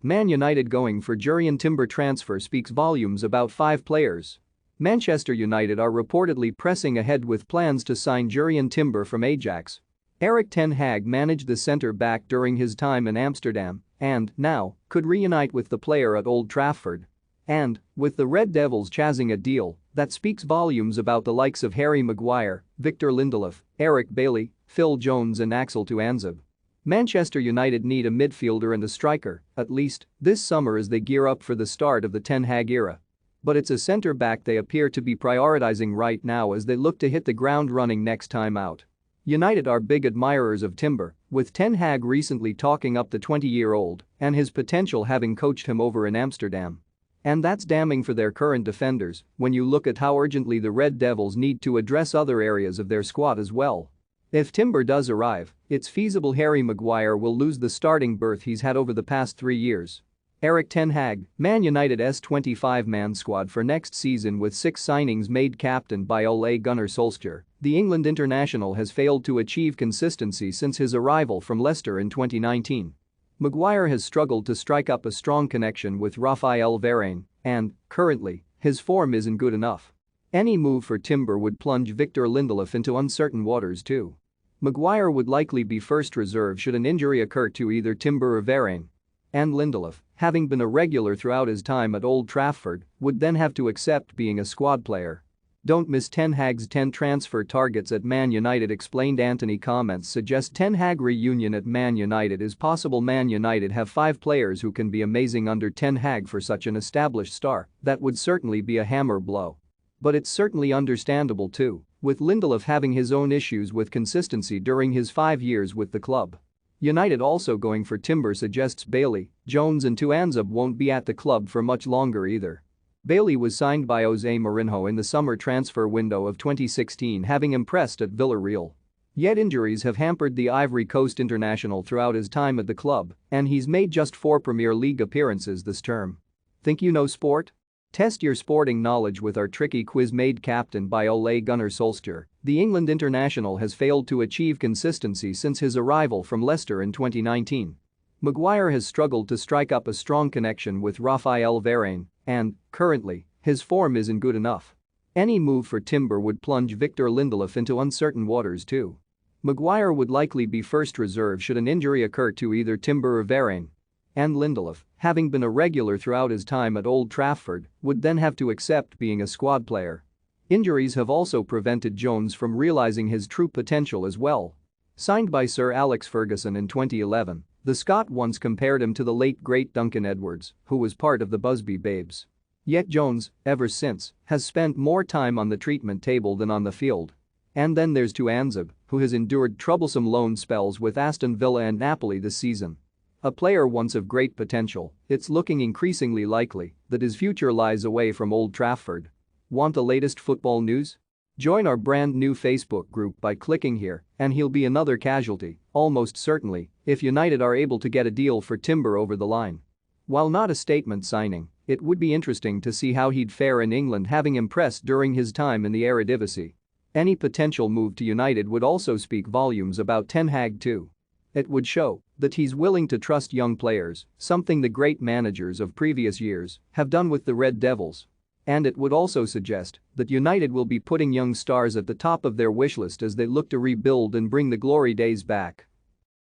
Man United going for Jurrien Timber transfer speaks volumes about 5 players. Manchester United are reportedly pressing ahead with plans to sign Jurrien Timber from Ajax. Erik ten Hag managed the centre-back during his time in Amsterdam and, now, could reunite with the player at Old Trafford. And, with the Red Devils chasing a deal, that speaks volumes about the likes of Harry Maguire, Victor Lindelof, Eric Bailly, Phil Jones and Axel Tuanzebe. Manchester United need a midfielder and a striker, at least, this summer as they gear up for the start of the Ten Hag era. But it's a centre-back they appear to be prioritizing right now as they look to hit the ground running next time out. United are big admirers of Timber, with Ten Hag recently talking up the 20-year-old and his potential having coached him over in Amsterdam. And that's damning for their current defenders when you look at how urgently the Red Devils need to address other areas of their squad as well. If Timber does arrive, it's feasible Harry Maguire will lose the starting berth he's had over the past 3 years. Erik ten Hag, Man United's 25-man squad for next season with 6 signings made captain by Ole Gunnar Solskjaer, the England international has failed to achieve consistency since his arrival from Leicester in 2019. Maguire has struggled to strike up a strong connection with Raphael Varane and, currently, his form isn't good enough. Any move for Timber would plunge Victor Lindelof into uncertain waters too. Maguire would likely be first reserve should an injury occur to either Timber or Varane. And Lindelof, having been a regular throughout his time at Old Trafford, would then have to accept being a squad player. Don't miss Ten Hag's 10 transfer targets at Man United explained. Anthony comments suggest Ten Hag reunion at Man United is possible. Man United have 5 players who can be amazing under Ten Hag. For such an established star, that would certainly be a hammer blow. But it's certainly understandable too, with Lindelof having his own issues with consistency during his 5 years with the club. United also going for Timber suggests Bailey, Jones and Tuanzebe won't be at the club for much longer either. Bailey was signed by Jose Mourinho in the summer transfer window of 2016, having impressed at Villarreal. Yet injuries have hampered the Ivory Coast international throughout his time at the club, and he's made just 4 Premier League appearances this term. Think you know sport? Test your sporting knowledge with our tricky quiz. Made captain by Ole Gunnar Solskjaer, the England international has failed to achieve consistency since his arrival from Leicester in 2019. Maguire has struggled to strike up a strong connection with Raphael Varane and, currently, his form isn't good enough. Any move for Timber would plunge Victor Lindelof into uncertain waters too. Maguire would likely be first reserve should an injury occur to either Timber or Varane. And Lindelof, having been a regular throughout his time at Old Trafford, would then have to accept being a squad player. Injuries have also prevented Jones from realizing his true potential as well. Signed by Sir Alex Ferguson in 2011, the Scot once compared him to the late great Duncan Edwards, who was part of the Busby Babes. Yet Jones, ever since, has spent more time on the treatment table than on the field. And then there's Tuanzebe, who has endured troublesome loan spells with Aston Villa and Napoli this season. A player once of great potential, it's looking increasingly likely that his future lies away from Old Trafford. Want the latest football news? Join our brand new Facebook group by clicking here, and he'll be another casualty, almost certainly, if United are able to get a deal for Timber over the line. While not a statement signing, it would be interesting to see how he'd fare in England, having impressed during his time in the Eredivisie. Any potential move to United would also speak volumes about Ten Hag too. It would show that he's willing to trust young players, something the great managers of previous years have done with the Red Devils. And it would also suggest that United will be putting young stars at the top of their wishlist as they look to rebuild and bring the glory days back.